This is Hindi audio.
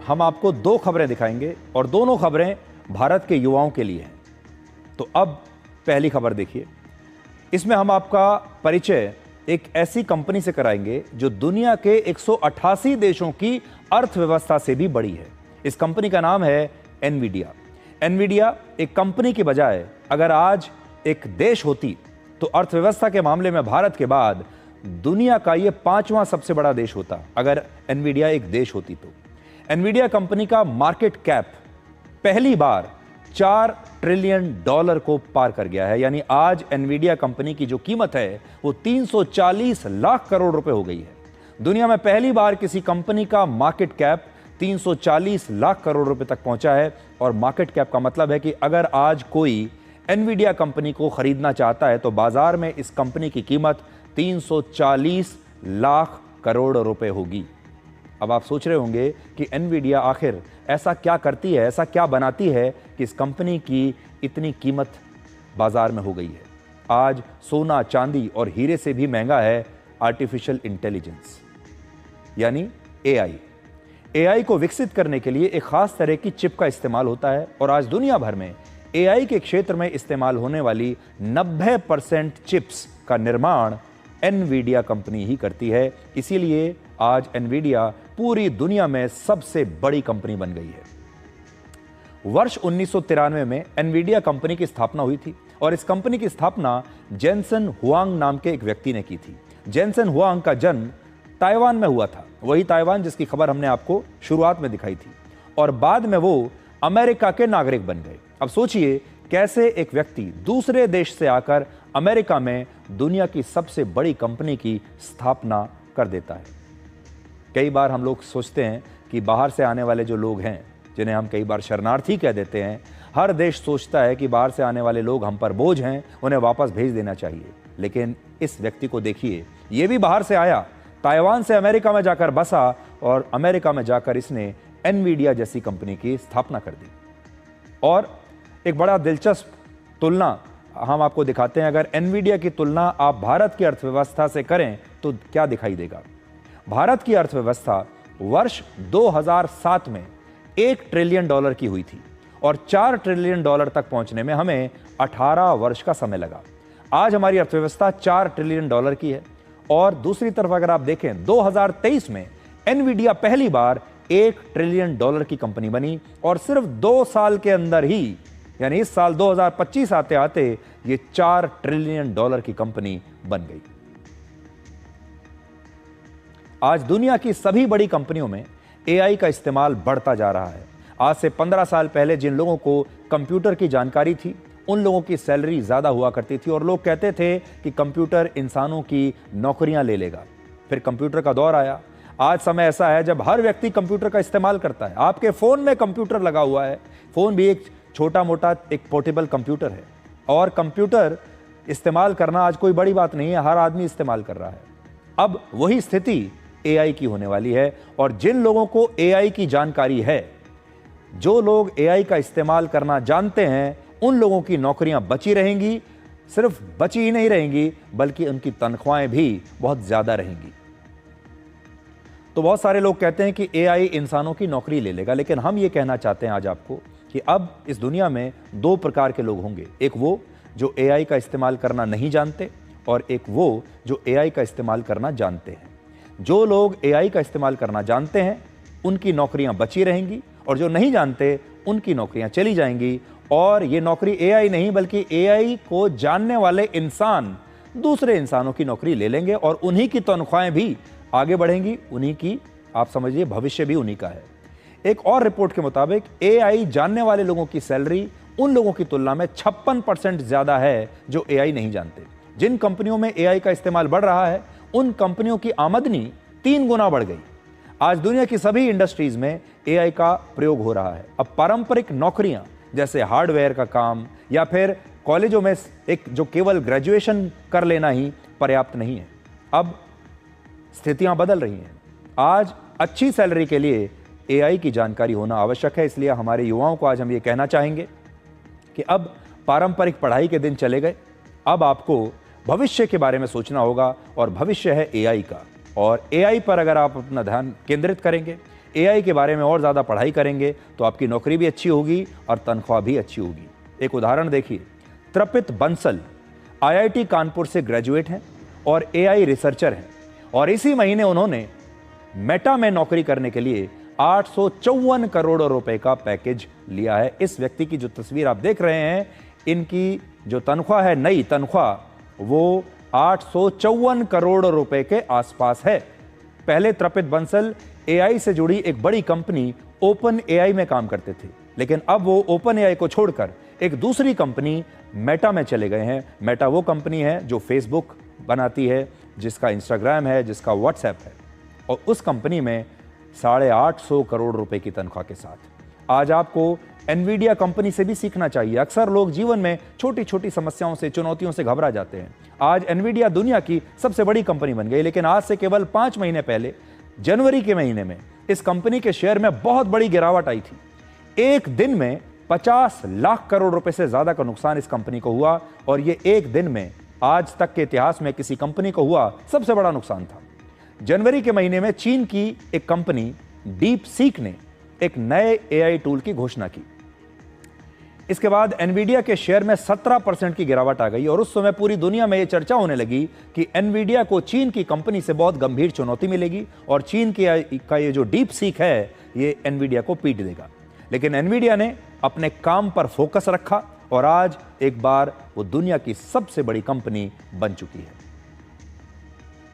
हम आपको दो खबरें दिखाएंगे और दोनों खबरें भारत के युवाओं के लिए हैं। तो अब पहली खबर देखिए। इसमें हम आपका परिचय एक ऐसी कंपनी से कराएंगे जो दुनिया के 188 देशों की अर्थव्यवस्था से भी बड़ी है। इस कंपनी का नाम है एनवीडिया। एनवीडिया एक कंपनी की बजाय अगर आज एक देश होती तो अर्थव्यवस्था के मामले में भारत के बाद दुनिया का यह 5वां सबसे बड़ा देश होता अगर एनवीडिया एक देश होती तो। एनवीडिया कंपनी का मार्केट कैप पहली बार $4 ट्रिलियन को पार कर गया है। यानी आज एनवीडिया कंपनी की जो कीमत है वो 340 लाख करोड़ रुपए हो गई है। दुनिया में पहली बार किसी कंपनी का मार्केट कैप 340 लाख करोड़ रुपए तक पहुंचा है। और मार्केट कैप का मतलब है कि अगर आज कोई एनवीडिया कंपनी को खरीदना चाहता है तो बाजार में इस कंपनी की कीमत 340 लाख करोड़ रुपए होगी। अब आप सोच रहे होंगे कि एनवीडिया आखिर ऐसा क्या करती है, ऐसा क्या बनाती है कि इस कंपनी की इतनी कीमत बाजार में हो गई है। आज सोना, चांदी और हीरे से भी महंगा है आर्टिफिशियल इंटेलिजेंस यानी एआई। एआई को विकसित करने के लिए एक खास तरह की चिप का इस्तेमाल होता है और आज दुनिया भर में एआई के क्षेत्र में इस्तेमाल होने वाली 90% चिप्स का निर्माण एनवीडिया कंपनी ही करती है। इसीलिए आज एनवीडिया पूरी दुनिया में सबसे बड़ी कंपनी बन गई है। वर्ष 1993 में एनवीडिया कंपनी की स्थापना हुई थी और इस कंपनी की स्थापना जेनसन हुआंग नाम के एक व्यक्ति ने की थी। जेनसन हुआंग का जन्म ताइवान में हुआ था, वही ताइवान जिसकी खबर हमने आपको शुरुआत में दिखाई थी, और बाद में वो अमेरिका के नागरिक बन गए। अब सोचिए कैसे एक व्यक्ति दूसरे देश से आकर अमेरिका में दुनिया की सबसे बड़ी कंपनी की स्थापना कर देता है। कई बार हम लोग सोचते हैं कि बाहर से आने वाले जो लोग हैं, जिन्हें हम कई बार शरणार्थी कह देते हैं, हर देश सोचता है कि बाहर से आने वाले लोग हम पर बोझ हैं, उन्हें वापस भेज देना चाहिए। लेकिन इस व्यक्ति को देखिए, ये भी बाहर से आया, ताइवान से अमेरिका में जाकर बसा और अमेरिका में जाकर इसने एनवीडिया जैसी कंपनी की स्थापना कर दी। और एक बड़ा दिलचस्प तुलना हम आपको दिखाते हैं। अगर एनवीडिया की तुलना आप भारत की अर्थव्यवस्था से करें तो क्या दिखाई देगा। भारत की अर्थव्यवस्था वर्ष 2007 में $1 ट्रिलियन की हुई थी और $4 ट्रिलियन तक पहुंचने में हमें 18 वर्ष का समय लगा। आज हमारी अर्थव्यवस्था $4 ट्रिलियन की है। और दूसरी तरफ अगर आप देखें 2023 में एनवीडिया पहली बार $1 ट्रिलियन की कंपनी बनी और सिर्फ 2 साल के अंदर ही, यानी इस साल 2025 आते आते ये $4 ट्रिलियन की कंपनी बन गई। आज दुनिया की सभी बड़ी कंपनियों में एआई का इस्तेमाल बढ़ता जा रहा है। आज से 15 साल पहले जिन लोगों को कंप्यूटर की जानकारी थी उन लोगों की सैलरी ज्यादा हुआ करती थी और लोग कहते थे कि कंप्यूटर इंसानों की नौकरियां ले लेगा। फिर कंप्यूटर का दौर आया। आज समय ऐसा है जब हर व्यक्ति कंप्यूटर का इस्तेमाल करता है। आपके फोन में कंप्यूटर लगा हुआ है। फोन भी एक छोटा मोटा एक पोर्टेबल कंप्यूटर है और कंप्यूटर इस्तेमाल करना आज कोई बड़ी बात नहीं है, हर आदमी इस्तेमाल कर रहा है। अब वही स्थिति एआई की होने वाली है और जिन लोगों को एआई की जानकारी है, जो लोग एआई का इस्तेमाल करना जानते हैं, उन लोगों की नौकरियां बची रहेंगी। सिर्फ बची ही नहीं रहेंगी बल्कि उनकी तनख्वाहें भी बहुत ज्यादा रहेंगी। तो बहुत सारे लोग कहते हैं कि एआई इंसानों की नौकरी ले लेगा, लेकिन हम ये कहना चाहते हैं आज आपको कि अब इस दुनिया में 2 प्रकार के लोग होंगे। एक वो जो एआई का इस्तेमाल करना नहीं जानते और एक वो जो एआई का इस्तेमाल करना जानते हैं। जो लोग एआई का इस्तेमाल करना जानते हैं उनकी नौकरियां बची रहेंगी और जो नहीं जानते उनकी नौकरियां चली जाएंगी। और ये नौकरी एआई नहीं बल्कि एआई को जानने वाले इंसान दूसरे इंसानों की नौकरी ले लेंगे और उन्हीं की तनख्वाहें भी आगे बढ़ेंगी, उन्हीं की, आप समझिए, भविष्य भी उन्हीं का है। एक और रिपोर्ट के मुताबिक एआई जानने वाले लोगों की सैलरी उन लोगों की तुलना में 56% ज्यादा है जो एआई नहीं जानते। जिन कंपनियों में एआई का इस्तेमाल बढ़ रहा है उन कंपनियों की आमदनी 3 गुना बढ़ गई। आज दुनिया की सभी इंडस्ट्रीज में एआई का प्रयोग हो रहा है। अब पारंपरिक नौकरियां जैसे हार्डवेयर का काम या फिर कॉलेजों में एक जो केवल ग्रेजुएशन कर लेना ही पर्याप्त नहीं है। अब स्थितियां बदल रही हैं। आज अच्छी सैलरी के लिए एआई की जानकारी होना आवश्यक है। इसलिए हमारे युवाओं को आज हम ये कहना चाहेंगे कि अब पारंपरिक पढ़ाई के दिन चले गए। अब आपको भविष्य के बारे में सोचना होगा और भविष्य है एआई का। और एआई पर अगर आप अपना ध्यान केंद्रित करेंगे, एआई के बारे में और ज़्यादा पढ़ाई करेंगे तो आपकी नौकरी भी अच्छी होगी और तनख्वाह भी अच्छी होगी। एक उदाहरण देखिए, तृपित बंसल आईआईटी कानपुर से ग्रेजुएट हैं और एआई रिसर्चर हैं और इसी महीने उन्होंने मेटा में नौकरी करने के लिए 854 करोड़ रुपए का पैकेज लिया है। इस व्यक्ति की जो तस्वीर आप देख रहे हैं, इनकी जो तनख्वाह है, नई तनख्वाह, वो 854 करोड़ रुपए के आसपास है। पहले तृपित बंसल एआई से जुड़ी एक बड़ी कंपनी ओपन एआई में काम करते थे, लेकिन अब वो ओपन एआई को छोड़कर एक दूसरी कंपनी मेटा में चले गए हैं। मेटा वो कंपनी है जो फेसबुक बनाती है, जिसका इंस्टाग्राम है, जिसका व्हाट्सएप है, और उस कंपनी में 850 करोड़ रुपए की तनख्वाह के साथ। आज आपको एनवीडिया कंपनी से भी सीखना चाहिए। अक्सर लोग जीवन में छोटी छोटी समस्याओं से, चुनौतियों से घबरा जाते हैं। आज एनवीडिया दुनिया की सबसे बड़ी कंपनी बन गई, लेकिन आज से केवल 5 महीने पहले जनवरी के महीने में इस कंपनी के शेयर में बहुत बड़ी गिरावट आई थी। एक दिन में 50 लाख करोड़ रुपए से ज्यादा का नुकसान इस कंपनी को हुआ और यह एक दिन में आज तक के इतिहास में किसी कंपनी को हुआ सबसे बड़ा नुकसान था। जनवरी के महीने में चीन की एक कंपनी डीप सीक ने एक नए एआई टूल की घोषणा की। इसके बाद एनवीडिया के शेयर में 17% की गिरावट आ गई और उस समय पूरी दुनिया में यह चर्चा होने लगी कि एनवीडिया को चीन की कंपनी से बहुत गंभीर चुनौती मिलेगी और चीन का ये जो डीप सीक है, ये एनवीडिया को पीट देगा। लेकिन एनवीडिया ने अपने काम पर फोकस रखा और आज एक बार वो दुनिया की सबसे बड़ी कंपनी बन चुकी है।